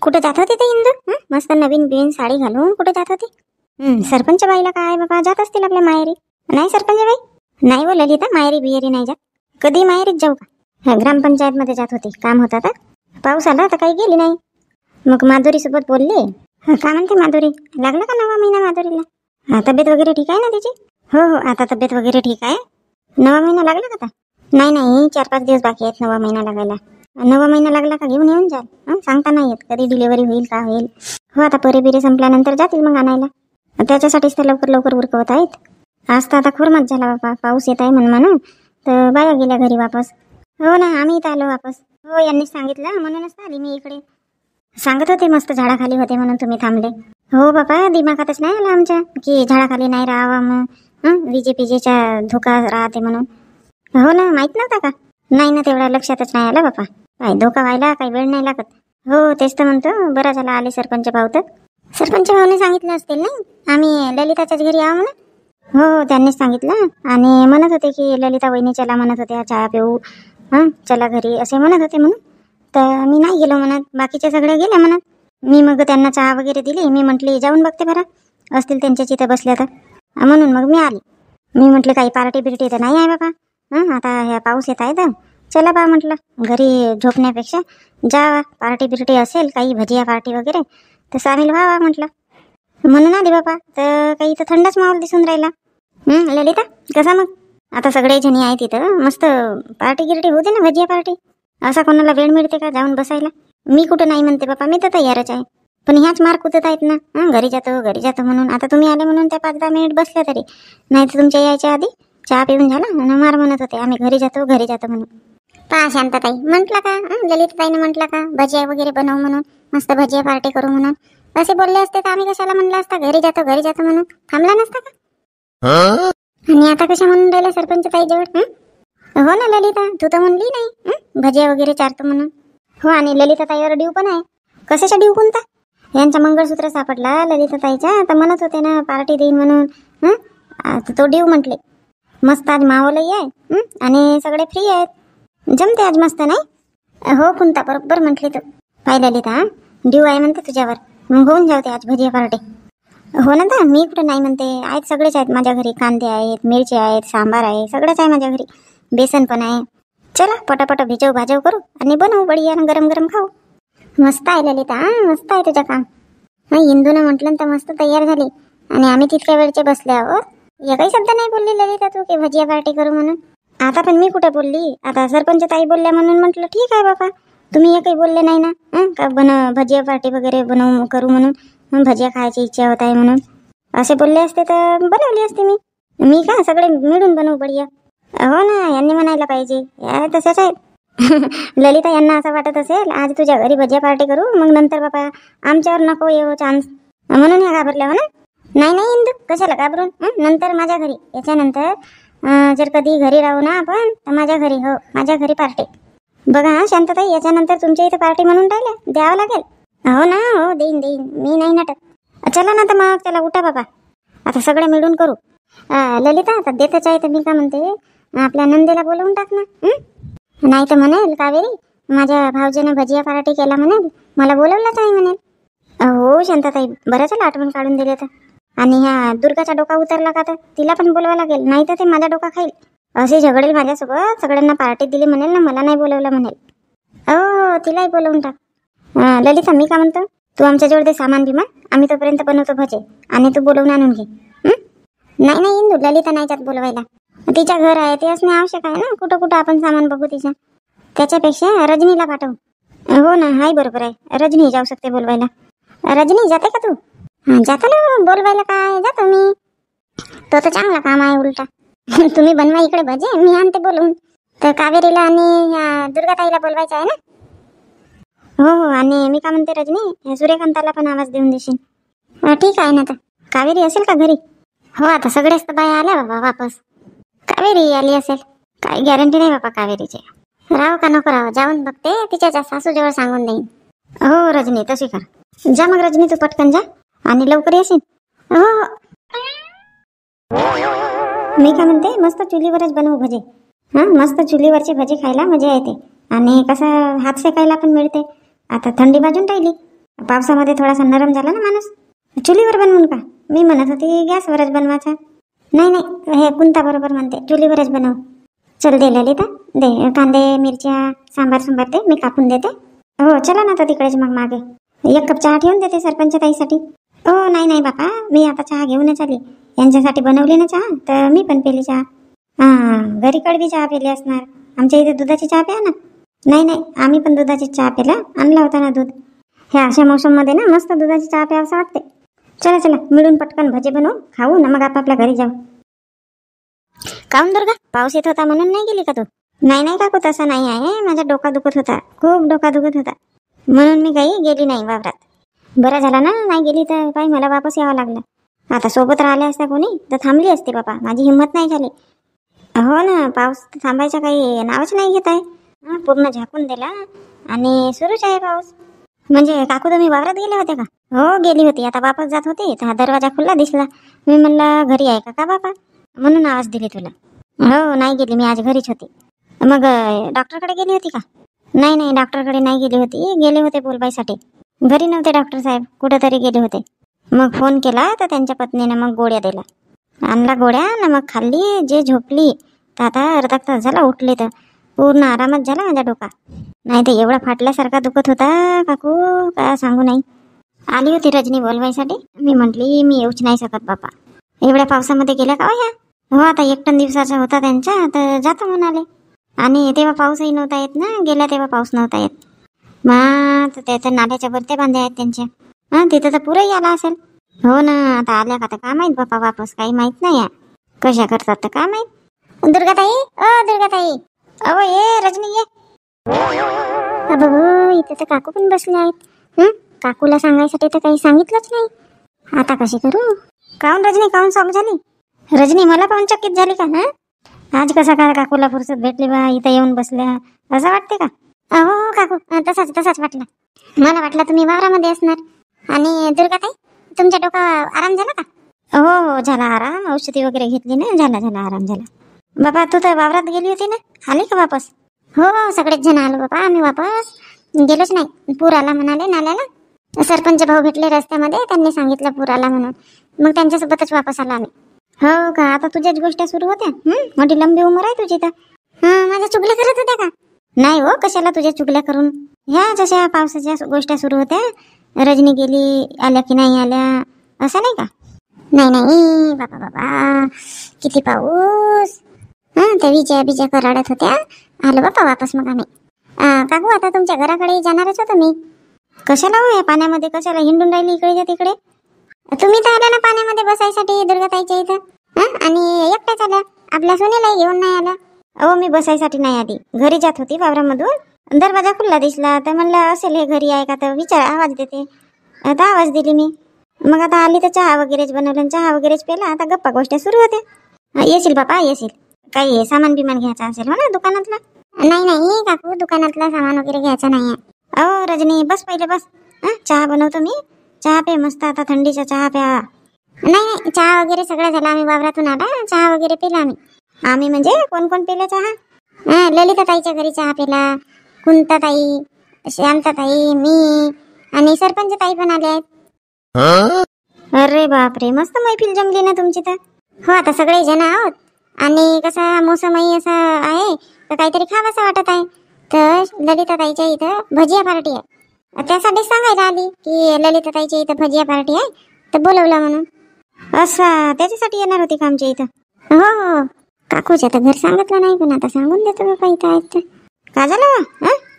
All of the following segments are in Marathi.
कुठे जात होती ते इंदू? मस्त नवीन बिन साडी घालून कुठे जात होती? सरपंच बाईला काय बाबा, जात असतील आपल्या माहेरी. नाही सरपंच बाई? नाही हो ललिता, माहेरी बिहेरी नाही जात. कधी माहेरीच जाऊ का? ग्रामपंचायत मध्ये जात होती, काम होता तर. पाऊस आला तर काही गेली नाही. मग माधुरी सोबत बोलले. काय म्हणते माधुरी? लागला का 9वा महिना माधुरीला? तब्येत वगैरे ठीक आहे ना तिची? हो हो, आता तब्येत वगैरे ठीक आहे. 9वा महिना लागला का आता? नाही नाही, 4-5 दिवस बाकी आहेत 9वा महिना लागायला. 9वा महिना लागला का घेऊन येऊन जाल. सांगता नाही येत कधी डिलिव्हरी होईल का होईल. हो, आता पोरे बिरे संपल्यानंतर जातील मग आणायला. त्याच्यासाठीच तर लवकर लवकर उरकवत आहेत. आज तर आता खुरमाच झाला बाबा, पाऊस येत आहे म्हणून तर बाया गेल्या घरी वापस. हो ना, आम्ही इथं आलो वापस. हो, यांनी सांगितलं म्हणूनच आली मी इकडे. सांगत होते मस्त झाडाखाली होते म्हणून तुम्ही थांबले. हो बाबा, दिमागातच नाही आला आमच्या की झाडाखाली नाही राहावा मग विजेचा धोका राहते म्हणून. हो ना, माहित नव्हता का? नाही ना, तेवढा लक्षातच नाही आला बापा. काय धोका व्हायला काही वेळ नाही लागत. हो तेच तर म्हणतो, बरं झालं आले सरपंच भाऊ तर. सरपंच भाऊने सांगितलं असतील ना आम्ही ललिताच्याच घरी आहो म्हणून. हो, त्यांनीच सांगितलं आणि म्हणत होते की ललिता वहिनी चला म्हणत होत्या चहा पिऊ, चला घरी असे म्हणत होते म्हणून. तर मी नाही गेलो म्हणत, बाकीचे सगळे गेले म्हणत. मी मग त्यांना चहा वगैरे दिली. मी म्हटली जाऊन बघते बरं असतील त्यांच्या तिथं बसल्या तर, म्हणून मग मी आली. मी म्हटले काही पार्टी बिर्टी तर नाही आहे बाबा. आता ह्या पाऊस येत आहे तर चला बा म्हटलं, घरी झोपण्यापेक्षा जा, पार्टी बिर्टी असेल काही भजिया पार्टी वगैरे तर सामील व्हावा म्हटलं, म्हणून आली बाबा. तर काही तर थंडच माहोल दिसून राहिला. ललिता कसा मग? आता सगळे जणी आहे तिथं, मस्त पार्टी गिर्टी होते ना, भजिया पार्टी. असा कोणाला वेळ मिळते का जाऊन बसायला? मी कुठं नाही म्हणते बापा, मी तर तयारच आहे. पण ह्याच मार्क कुतत आहेत ना, घरी जातो म्हणून. आता तुम्ही आले म्हणून त्या 5-10 मिनिट बसल्या तरी, नाही तर तुमच्या यायच्या आधी चहा पिऊन झाला आणि मार म्हणत होते आम्ही घरी जातो म्हणून. पहा शांतताई म्हटलं का, ललितताईने म्हटलं का भजिया वगैरे बनवू म्हणून, मस्त भजिया पार्टी करू म्हणून. असे बोलले असते तर आम्ही कशाला म्हणलं असता घरी जातो म्हणून, थांबला नसता का? आणि आता कशा म्हणून राहिल्या सरपंच ताई जवळ? हो ना ललिता, तू तर म्हणली नाही भजिया वगैरे चारतो म्हणून. हो, आणि ललिता ताईवर ड्यू पण आहे. कशाचा ड्यू कोणता? यांचा मंगळसूत्र सापडला ललिता ताईचा, तर म्हणत होते ना पार्टी देईन म्हणून. तो ड्यू म्हटले. मस्त आज माहोलही आहे आणि सगळे फ्री आहेत, जमते आज मस्त नाही? हो कुंता, बरोबर म्हटली तू. पाहिलं ललिता, ड्यू आहे म्हणते तुझ्यावर, मग होऊन जाऊ ते आज भजिया पार्टी. हो ना, तर मी कुठं नाही म्हणते, आहेत सगळेच आहेत माझ्या घरी. कांदे आहेत, मिरची आहेत, सांबार आहे, सगळंच आहे माझ्या घरी. बेसन पण आहे. चला पटापट भिजव भाजव करू आणि बनवू बढिया, गरम गरम खाऊ. मस्त आहे ललिता, मस्त आहे तुझं काम. इंदूनं म्हटलं तर मस्त तयार झाली आणि आम्ही तितक्या वेळचे बसले आहोत. एकही शब्द नाही बोलली ललिता तू की भजिया पार्टी करू म्हणून. आता पण मी कुठे बोलली? आता सरपंच ताई बोलल्या म्हणून म्हटलं ठीक आहे बाबा. तुम्ही एकही बोलले नाही ना का भजिया पार्टी वगैरे करू म्हणून, भजिया खायची इच्छा होत आहे म्हणून. असे बोलले असते तर बनवली असते मी का सगळे मिळून बनवू बढिया. हो ना, यांनी म्हणायला पाहिजे, तसंच आहे. ललिता यांना असं वाटत असेल आज तुझ्या घरी भजिया पार्टी करू, मग नंतर बाबा आमच्यावर नको येऊ चान्स म्हणून ह्या घाबरल्या म्हणा. नाही नाही इंदू, कशाला घाबरून? नंतर माझ्या घरी, याच्यानंतर जर कधी घरी राहू ना आपण तर माझ्या घरी, हो माझ्या घरी पार्टी. बघा शांतताई, याच्यानंतर तुमच्या इथे पार्टी म्हणून राहिल्या, द्यावं लागेल. हो ना, हो देईन, मी नाही नाटक. चला ना तर मग, चला उठा बाबा, आता सगळे मिळून करू. ललिता आता देतच आहे तर मी का म्हणते, आपल्या नंदेला बोलवून टाक ना. नाही तर म्हणेल कावेरी माझ्या भाऊजीने भजिया पार्टी केला म्हणेल, मला बोलवलंच नाही म्हणेल. हो शांतताई, बरं झालं आठवण काढून दिले तर. आणि ह्या दुर्गाचा डोका उतरला का तर तिला पण बोलवा लागेल, नाही तर ते माझा डोका खाईल. असे झगडेल माझ्यासोबत, सगळ्यांना पार्टी दिली म्हणेल ना, मला नाही बोलवलं म्हणेल. हो तिलाही बोलवून टाक. ललिता मी का म्हणतो, तू आमच्याजवळ ते सामान बिमान, आम्ही तोपर्यंत बनवतो भजे आणि तू बोलवून आणून घे. नाही नाही इंदू, ललिता नाही जात बोलवायला. तिच्या घर आहे ते असणे आवश्यक आहे ना, कुठं कुठं आपण सामान बघू तिच्या. त्याच्यापेक्षा रजनीला पाठव. हो ना, हाय बरोबर आहे, रजनी जाऊ शकते बोलवायला. रजनी जाते का तू? जातो ना बोलवायला, काय जातो मी. तो तर चांगला काम आहे उलटा. तुम्ही बनवा इकडे भजे, मी आणते बोलवून. तर कावेरीला आणि ह्या दुर्गाताईला बोलवायचं आहे ना. हो हो, आणि मी का म्हणते रजनी, सूर्यकांताला पण आवाज देऊन देशील. ठीक आहे ना. तर कावेरी असेल का घरी? हो, आता सगळेच तर बाया आल्या बाबा वापस. कावेरी आली असेल, काही गॅरंटी नाही बाबा कावेरीची. राव का नको राव, जाऊन बघते, तिच्या सासूजवळ सांगून देईन. हो रजनी तशी कर. जा मग रजनी, तू पटकन जा आणि लवकर येशील. हो मी काय म्हणते, मस्त चुलीवरच बनवू भजे. मस्त चुलीवरचे भजे खायला मजा येते आणि कसं हात शेकायला पण मिळते. आता थंडी बाजून राहिली, पावसामध्ये थोडासा नरम झाला ना माणूस. चुलीवर बनवून का? मी म्हणत होती गॅसवरच बनवायचा. नाही नाही, हे कुंता बरोबर म्हणते, चुलीवरच बनव. चल दे ललिता, दे कांदे मिरच्या सांबार दे, मी कापून देते. हो चला ना तर तिकडेच मग मागे. एक कप चहा ठेवून देते सरपंच ताईसाठी. हो नाही बापा, मी आता चहा घेऊनच आली. यांच्यासाठी बनवली ना चहा, तर मी पण पेली चहा. घरी कडवी चहा पेली असणार. आमच्या इथे दुधाची चहा प्या ना. नाही आम्ही पण दुधाची चहा पेला, आणला होता ना दूध. ह्या अशा मोसममध्ये ना मस्त दुधाची चहा प्या असं वाटते. चला मिळून पटकन भजे बनवू, खाऊ ना मग आपापल्या घरी जाऊ. काऊन दुर्गा, पाऊस येत होता म्हणून नाही गेली का तू? नाही काकू, तसं नाही आहे. माझा डोका दुखत होता, खूप डोका दुखत होता, म्हणून मी काही गेली नाही वावरात. बरं झालं ना नाही गेली, तर काही मला वापस यावं लागलं. आता सोबत राहिले असता कोणी तर थांबली असते बापा, माझी हिंमत नाही झाली. हो ना, पाऊस थांबायचा काही नावच नाही घेत आहे. पूर्ण झाकून दिला आणि सुरूच आहे पाऊस. म्हणजे काकू तुम्ही वावरात गेले होते का? हो गेली होती, आता वापस जात होती तर हा दरवाजा खुल्ला दिसला. मी म्हणलं घरी आहे का बापा, म्हणून आवाज दिली तुला. हो नाही गेली मी, आज घरीच होती. मग डॉक्टरकडे गेली होती का? नाही डॉक्टरकडे नाही गेली होती, गेले होते बोलबाईसाठी. घरी नव्हते डॉक्टर साहेब, कुठेतरी गेले होते. मग फोन केला तर त्यांच्या पत्नीने मग गोळ्या दिला, आणला गोळ्या ना, मग खाल्ली. जे झोपली तर आता अर्धा तास झाला, उठले तर पूर्ण आरामच झाला माझा डोका. नाही तर एवढा फाटल्यासारखा दुखत होता काकू, काय सांगू नाही. आली होती रजनी बोलवायसाठी, मी म्हटली मी येऊच नाही शकत बापा, एवढ्या पावसामध्ये गेल्या का ह्या. हो आता 1 टन दिवसाचा होता त्यांच्या, तर जातो म्हणाले. आणि तेव्हा पाऊसही नव्हता येत ना, गेल्या तेव्हा पाऊस नव्हता येत. मग त्याच्या नाल्याच्या भरते बांधे आहेत त्यांच्या, तिथं तर पुरंही आला असेल. हो ना, आता आल्या का तर काय माहित बापा, वापस काही माहित नाही आहे कशा करतात तर काय माहित. दुर्गाताई, दुर्गाताई, अहो ये रजनी ये. अबो इथे तर काकू पण बसले आहेत. काकूला सांगायसाठी तर काही सांगितलंच नाही, आता कशी करू. काऊन रजनी, काऊन सॉक झाली? रजनी मला पाहून चकित झाली का? आज कसा काय काकूला फुरसत भेटली बा, इथं येऊन बसल्या असं वाटते का? अहो काकू, तसाच वाटला मला. वाटलं तुम्ही वावरामध्ये असणार. आणि दुर्गाताई, तुमच्या डोका आराम झाला का? हो झाला आराम, औषधी वगैरे घेतली ना, झाला आराम झाला. बाबा तू तर वावरात गेली होती ना, आली का वापस? हो सगळेच जण आलो बाबा, आम्ही वापस गेलोच नाही. पूर आला म्हणाले नाल्याला, सरपंच भाऊ भेटले रस्त्यामध्ये, त्यांनी सांगितलं पूर आला म्हणून, मग त्यांच्यासोबतच वापस आला आम्ही. हो का, आता तुझ्याच गोष्टी सुरू होत्या? मोठी लंबी उमर आहे तुझी तर. माझ्या चुगल्या करत होत्या का? नाही हो, कशाला तुझ्या चुगल्या करून. ह्या जशा पावसाच्या गोष्टी सुरू होत्या, रजनी गेली, आल्या की नाही आल्या, असं नाही का? नाही बाबा किती पाऊस. त्या विजया कराडत होत्या, आलो बापा वापस मग आम्ही. काकू आता तुमच्या घराकडे जाणारच होतो मी. कशाला हो, या पाण्यामध्ये कशाला हिंडून राहिली इकडे तिकडे? तुम्ही तर आल्या ना पाण्यामध्ये बसायसाठी दुर्गाताईच्या इथं, आणि एकट्याच आल्या, आपल्या सोनीलाही घेऊन नाही आल्या. अहो मी बसायसाठी नाही आली, घरी जात होती वावरामधून, दरवाजा खुल्ला दिसला तर म्हणलं असेल हे घरी आहे का, तर विचार आवाज देते, आता आवाज दिली मी. मग आता आली तर चहा वगैरेच बनवलं, चहा वगैरेच पेला, आता गप्पा गोष्टी सुरू होत्या. येशील बापा येशील, काही सामान बिमान घ्यायचं असेल हो ना दुकानातला? नाही काकू, दुकानातला सामान वगैरे घ्यायचा नाही आहे. अहो रजनी बस पहिले बस, चहा बनवतो मी, चहा पे मस्त, आता थंडीचा चहा प्या. नाही चहा वगैरे सगळं झालं, आम्ही वावरातून आला, चहा वगैरे पेला आम्ही म्हणजे कोण पेला चहा? ललिता ताईच्या घरी चहा पेला, कुंता ताई, शांताताई, मी आणि सरपंच ताई पण आले आहेत. अरे बापरे, मस्त मैफिल जमली ना तुमची तर. हो आता सगळे जण आहोत, आणि कसा मोसमही असा आहे तर काहीतरी खावंसं वाटत आहे, तर ललिता ताईच्या इथं भजिया पार्टी आहे, त्यासाठी सांगायला आली की ललिता ताईच्या इथं भजिया पार्टी आहे, तर बोलवलं म्हणून. असं त्याच्यासाठी येणार होती का आमच्या इथं? हो काकूच्या तर घर सांगितलं नाही, पण आता सांगून देतो बाबा इथं आहेत तर. का झालं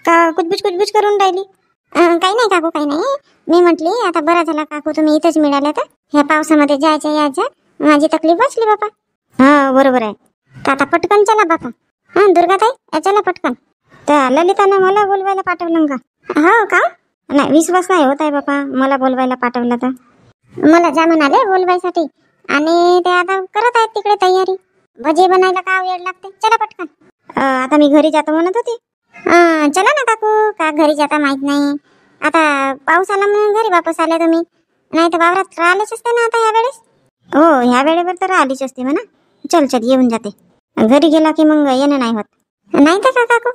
का कुचबुच करून राहिली? काही नाही काकू, काही नाही. मी म्हटली आता बरा झाला काकू तुम्ही इथंच मिळाल्या, तर ह्या पावसामध्ये जायचं यायचं, माझी तकलीफ वाचली बापा. हा बरोबर आहे, तर आता पटकन चला बापा. दुर्गाताई चला पटकन. त्या ललितानं मला बोलवायला पाठवलं का? हो का? नाही विश्वास नाही होत आहे बापा, मला बोलवायला पाठवलं तर. मला जा म्हणाले बोलवायसाठी, आणि ते आता करत आहेत तिकडे तयारी. भजे बनायला का वेळ लागते, चला पटकन. आता मी घरी जातो म्हणत होती. चला ना काकू, का घरी जाता माहित नाही, आता पाऊस आला म्हणून घरी वापस आले तुम्ही, नाही तर वावरात राहिलेच असते ना आता ह्या वेळेस. हो ह्या वेळेवर तर राहिलीच असते म्हणा. चल येऊन जाते, घरी गेला की मग येणं नाही होत, नाही तर का काकू?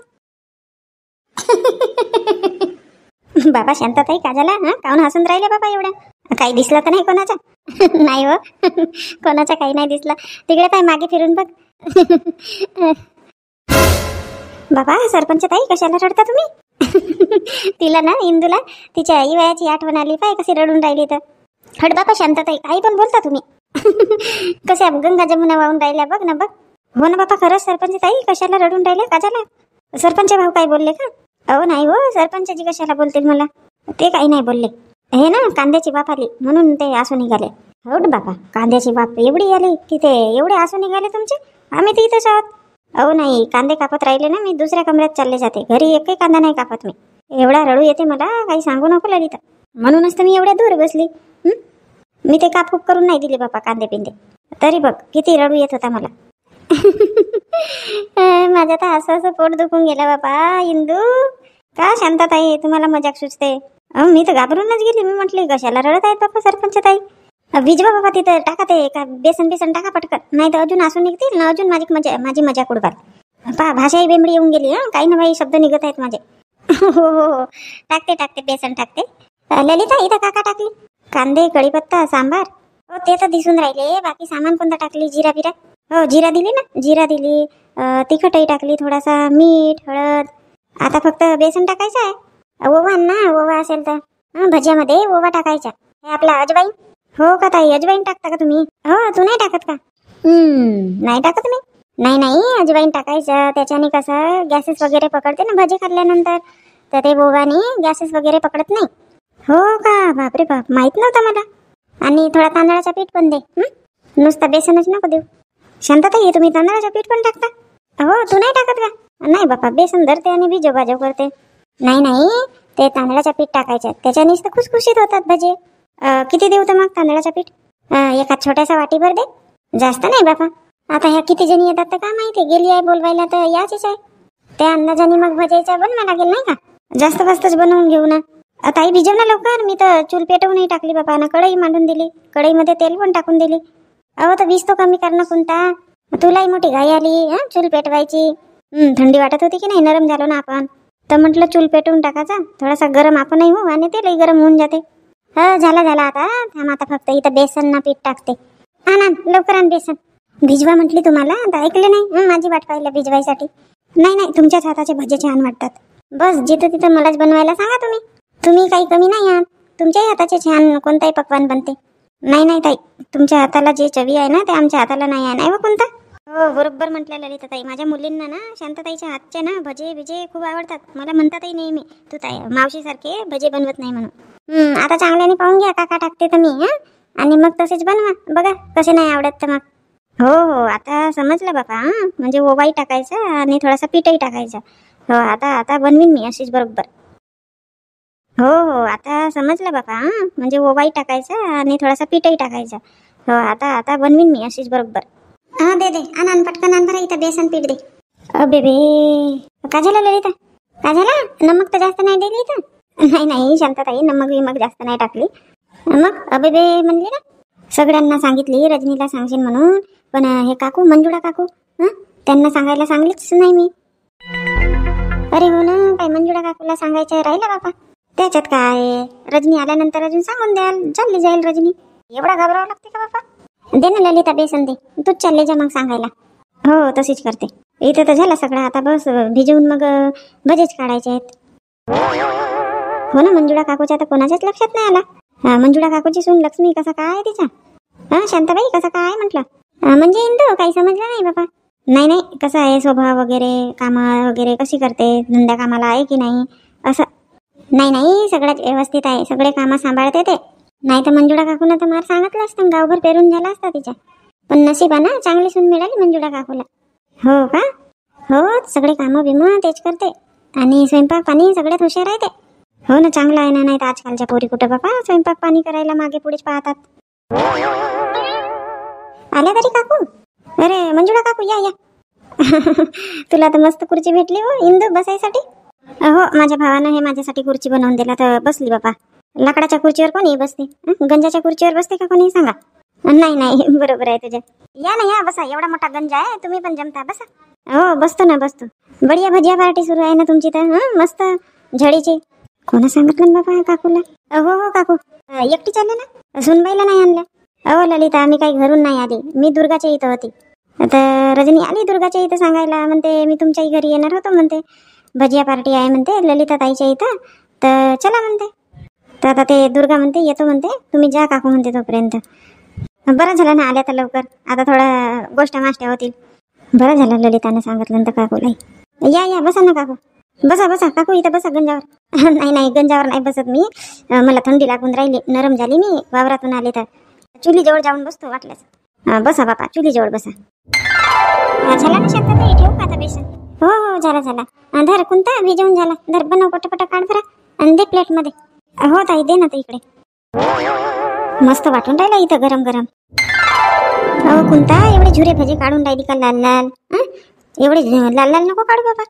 बाबा शांतताई का झाला? काहून हसून राहिले बाबा एवढ्या? काही दिसलं तर नाही कोणाचा? नाही हो, कोणाचा काही नाही दिसला. तिकडे काय मागे फिरून बघ. बाबा सरपंच ताई कशाला रडता तुम्ही? तिला ना इंदूला तिच्या आई वयाची आठवण आली. पाय कशी रडून राहिली तर. हट बाबा शांतताई, काही पण बोलता तुम्ही. कशा गंगा जमुना वाहून राहिल्या बघ ना बघ. हो ना बाबा, खरंच सरपंच ताई कशाला रडून राहिले? का झालं? सरपंच भाऊ काय बोलले का? अहो नाही हो, सरपंचजी कशाला बोलतील मला? ते काही नाही बोलले. हे ना कांद्याची बाप आली म्हणून ते आसू निघाले. हो बाबा, कांद्याची बाप एवढी आली की ते एवढे आसू निघाले तुमचे? आम्ही तर इथंच आहोत. अहो नाही, कांदे कापत राहिले ना, मी दुसऱ्या कमऱ्यात चालले जाते. घरी एकही कांदा नाही कापत मी. एवढा रडू येते मला, काही सांगू नको ललिता. म्हणूनच तर मी एवढ्या दूर बसली. मी ते कापूप करून नाही दिले बाबा कांदे पिंदे. तरी बघ किती रडू येत होता मला. माझ्या तर असं पोट दुखून गेलं बाबा. इंदू का शांतताई तुम्हाला मजाक सुचते? मी तर घाबरूनच गेली. मी म्हटली कशाला रडत आहेत बाबा सरपंच ताई? भिजवा बाबा तिथं, टाका ते का बेसन टाका पटकन, नाही तर अजून असू निघतील ना, अजून माझी मजा उडवाल. पहा भाषाही बेंबडी येऊन गेली. काही ना काही शब्द निघत आहेत माझे. हो, टाकते बेसन टाकते. ललिता इथं काका टाकली? कांदे, कढीपत्ता, सांबार. हो ते तर दिसून राहिले. बाकी सामान कोणतं टाकली? जिरा बिरा? हो जिरा दिली ना, जिरा दिली. तिखटही टाकली, थोडासा मीठ, हळद. आता फक्त बेसन टाकायचं आहे. ओवा ना, ओवा असेल तर भज्यामध्ये ओवा टाकायचा. हे आपला अजवाईन. हो का ताई, अजवाईन टाकता का तुम्ही? हो, तू नाही टाकत का? नाही टाकत मी. नाही अजवाईन टाकायचं. त्याच्याने कसं गॅसेस वगैरे पकडते ना भजी खाल्ल्यानंतर, तर ते ओवाने गॅसेस वगैरे पकडत नाही. हो का? बापरे बाप, माहित नव्हतं मला. आणि थोडा तांदळाचा पीठ पण दे. नुसतं बेसनच नको देऊ. शांतताई तुम्ही तांदळाचं पीठ पण टाकता? हो, तू नाही टाकत का? नाही बापा, बेसन धरते आणि बिजो करते. नाही ते तांदळाचं पीठ टाकायचं, त्याच्यानेच तर खुसखुशीत होतात भजे. किती देऊ तर मग तांदळाचं पीठ? एका छोट्यासा वाटीभर दे, जास्त नाही बापा. आता ह्या किती जणी येतात तर का माहिती, गेली आहे बोलवायला तर याचीच आहे. त्या अंदाजाने मग भजायचं बनवा लागेल नाही का? जास्त वास्तच बनवून घेऊ ना. ताई भिजव ना लवकर. मी तर चूल पेटवूनही टाकली बापा ना, कढई मांडून दिली, कढईमध्ये तेल पण टाकून दिली. अहो तर वीज तो कमी करणं कोणता? तुलाही मोठी घाई आली चूल पेटवायची. थंडी वाटत होती की नाही, नरम झालो ना आपण, तर म्हटलं चूल पेटवून टाकायचा. थोडासा गरम आपणही हो आणि तेलही गरम होऊन जाते. झाला आता थांब. आता फक्त इथं बेसन ना पीठ टाकते. ना लवकर आण बेसन. भिजवा म्हटली तुम्हाला, आता ऐकले नाही? माझी वाट पाहिलं भिजवायसाठी. नाही तुमच्याच हाताचे भजे छान वाटतात. बस जिथं तिथं मलाच बनवायला सांगा तुम्ही काही कमी नाही आहात. तुमच्याही हाताचे छान कोणताही पक्वान बनते. नाही ताई, तुमच्या हाताला जे चवी आहे ना ते आमच्या हाताला नाही आहे. नाही व कोणता? हो बरोबर म्हटलं ललिताताई. माझ्या मुलींना ना शांतताईच्या हातचे ना भजे बिजे खूप आवडतात. मला म्हणतातही नेहमी, तू ताई मावशीसारखे भजे बनवत नाही म्हणून. आता चांगल्याने पाहून घ्या काका टाकते तर मी. आणि मग तसेच बनवा बघा, कसे नाही आवडत तर मग. हो आता समजलं बाबा. म्हणजे ओवाही टाकायचा आणि थोडासा पीठही टाकायचा. हो आता बनवीन मी अशीच बरोबर. हो आता समजलं बाबा. म्हणजे ओवाही टाकायचा आणि थोडासा पीठही टाकायचा. हो आता बनवीन मी अशीच बरोबर. दे आण पटकन आण बरं. इथं बेसन पीठ दे. बेबे का झालं ललिता? का झालं? नमक तर जास्त नाही दिली इथं? नाही शांतताई, नमक जास्त नाही टाकली. मग बेबे म्हणली ना, सगळ्यांना सांगितली रजनीला सांगशील म्हणून. पण हे काकू, मंजुळा काकू, त्यांना सांगायला सांगलीच नाही मी. अरे हो ना, काय मंजुळा काकूला सांगायचं राहिलं बाबा. त्याच्यात काय, रजनी आल्यानंतर अजून सांगून द्याल, चालली जाईल रजनी. एवढा घाबरावं लागते का बाबा? दे ना ललिता बेसन दे, तूच चालले जा मग सांगायला. हो तशीच करते. इथं तर झालं सगळं, आता बस भिजवून मग भजेच काढायचे आहेत. हो ना, मंजुळा काकूच्या तर कोणाच्याच लक्षात नाही आला. मंजुळा काकूची सून लक्ष्मी कसा काय तिचा? शांताबाई कसा काय म्हटलं? म्हणजे इंदू काही समजलं नाही बाबा. नाही कसं आहे स्वभाव वगैरे, कामं वगैरे कशी करते, धंद्या कामाला आहे की नाही असं. नाही सगळ्यात व्यवस्थित आहे, सगळे कामं सांभाळते ते. नाही तर मंजुळा काकूनं तर मार सांगितलं असतं, गावभर पेरून झाला असता तिच्या. पण नशिबानं चांगली सून मिळाली मंजुळा काकूला. हो का? हो, सगळे कामं बिमं तेच करते आणि स्वयंपाक पाणी सगळ्यात हुशार आहे ते. हो ना, चांगलं आहे ना. नाही तर आजकालच्या पोरी कुठं बाबा स्वयंपाक पाणी करायला मागे पुढेच पाहतात. आल्या तरी काकू? अरे मंजुळा काकू या. तुला तर मस्त खुर्ची भेटली हो इंदू बसायसाठी. हो, माझ्या भावानं हे माझ्यासाठी खुर्ची बनवून दिला तर बसली बाबा. लाकडाच्या खुर्चीवर कोणी बसते? गंजाच्या खुर्चीवर बसते का कोणी सांगा? नाही बरोबर आहे तुझ्या. या ना, या बसा. एवढा मोठा गंज आहे, तुम्ही पण जमता बसा. हो बसतो ना, बसतो. बढिया भजिया पार्टी सुरू आहे ना तुमची तर. मस्त झडीची. कोणा सांगितलं बाबा काकूला? हो हो काकू, एकटी चालले ना, सुनबाईला नाही आणलं. अहो ललिता, मी काही घरून नाही आली, मी दुर्गाच्या इथं होती. आता रजनी आली दुर्गाच्या इथं सांगायला, म्हणते मी तुमच्याही घरी येणार होतो, म्हणते भजिया पार्टी आहे म्हणते ललिता ताईच्या इथं, तर चला म्हणते. तर आता ते दुर्गा म्हणते येतो म्हणते, तुम्ही जा काकू म्हणते तोपर्यंत. बरं झालं ना आल्या तर लवकर, आता थोडा गोष्ट माष्ट्या होतील. बरं झालं ललितानं सांगितलं तर काकूला. या या बसा ना काकू, बसा बसा काकू, इथं बसा गंजावर. नाही नाही गंजावर नाही बसत मी, मला थंडी लागून राहिली, नरम झाली मी वावरातून आले तर. चुलीजवळ जाऊन बसतो वाटल्यास. बसा बापा चुलीजवळ बसा. झाला ना शांतता, ठेवू का आता बेसन? हो हो झाला झाला. धर कोणता भिजवून झाला, धर बनव पटापटा, काढ बरा आणि दे प्लेटमध्ये. हो ताई दे ना ते इकडे. मस्त वाटून राहिला इथं गरम गरम. हो कोणता एवढे झुरे भजे काढून राहिली का लाल लाल? एवढे लाल लाल नको काढू बाबा.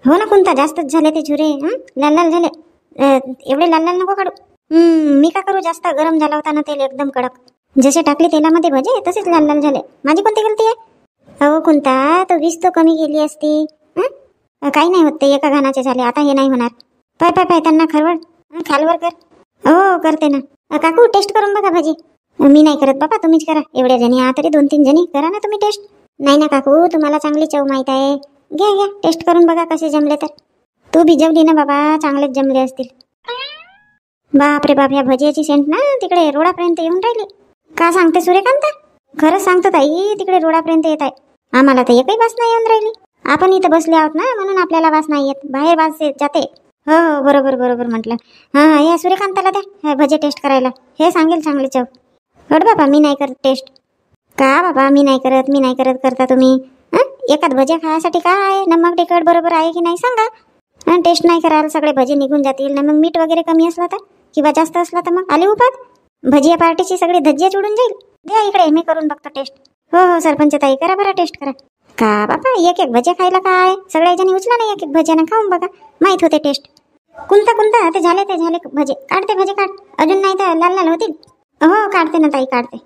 हो ना कोणता जास्तच झाले ते झुरे, लाल लाल झाले. एवढे लाल लाल नको काढू. मी का करू, जास्त गरम झाला होता ना तेल एकदम कडक. जसे टाकले तेलामध्ये भजे तसेच लाल लाल झाले. माझी कोणती गलती आहे? अहो कोणता तो वीस तो कमी केली असती. काही नाही होत, ते एका घानाचे झाले, आता हे नाही होणार. पाय पाय पाय त्यांना खरवड, खालवर कर. हो करते ना काकू, टेस्ट करून बघा भजी. मी नाही करत बाबा, तुम्हीच करा. एवढ्या जणी आहात तरी 2-3 जणी करा ना तुम्ही टेस्ट. नाही ना काकू, तुम्हाला चांगली चव माहित आहे. घ्या घ्या टेस्ट करून बघा कसे जमले तर. तू भिजवली ना बाबा, चांगलेच जमले असतील. बाप रे बाप, या भजियाची सेंट ना तिकडे रोडापर्यंत येऊन राहिली. का सांगते सूर्यकांता? खरंच सांगतो ताई, तिकडे रोडापर्यंत येत आहे. आम्हाला तर एकही वास नाही येऊन राहिली. आपण इथं बसले आहोत ना म्हणून आपल्याला वास नाही येत, बाहेर वास जाते. हो हो बरोबर बरोबर म्हटलं. हां या सूर्यकांताला द्या भजे टेस्ट करायला, हे सांगेल चांगली चव. हट बाबा, मी नाही करत टेस्ट. का बाबा मी नाही करत, मी नाही करत, करता तुम्ही. एकाच भजे खायसाठी काय आहे, नमक तिखट बरोबर आहे की नाही सांगा. टेस्ट नाही कराल, सगळे भजे निघून जातील ना. मग मीठ वगैरे कमी असला तर किंवा जास्त असला तर मग आले उपात, भजिया पार्टीची सगळी धज्जिया चुडून जाईल. द्या इकडे, मी करून बघतो टेस्ट. हो हो सरपंच ताई करा बरं टेस्ट करा. का बाबा एक एक भजे खायला काय, सगळ्या जणी उचला ना एक एक भज्यानं खाऊन बघा, माहित होते टेस्ट. कोणता ते झाले भजे, काढते भजे काढ, अजून नाही तर लाल लाल होतील. हो काढते ना ताई काढते.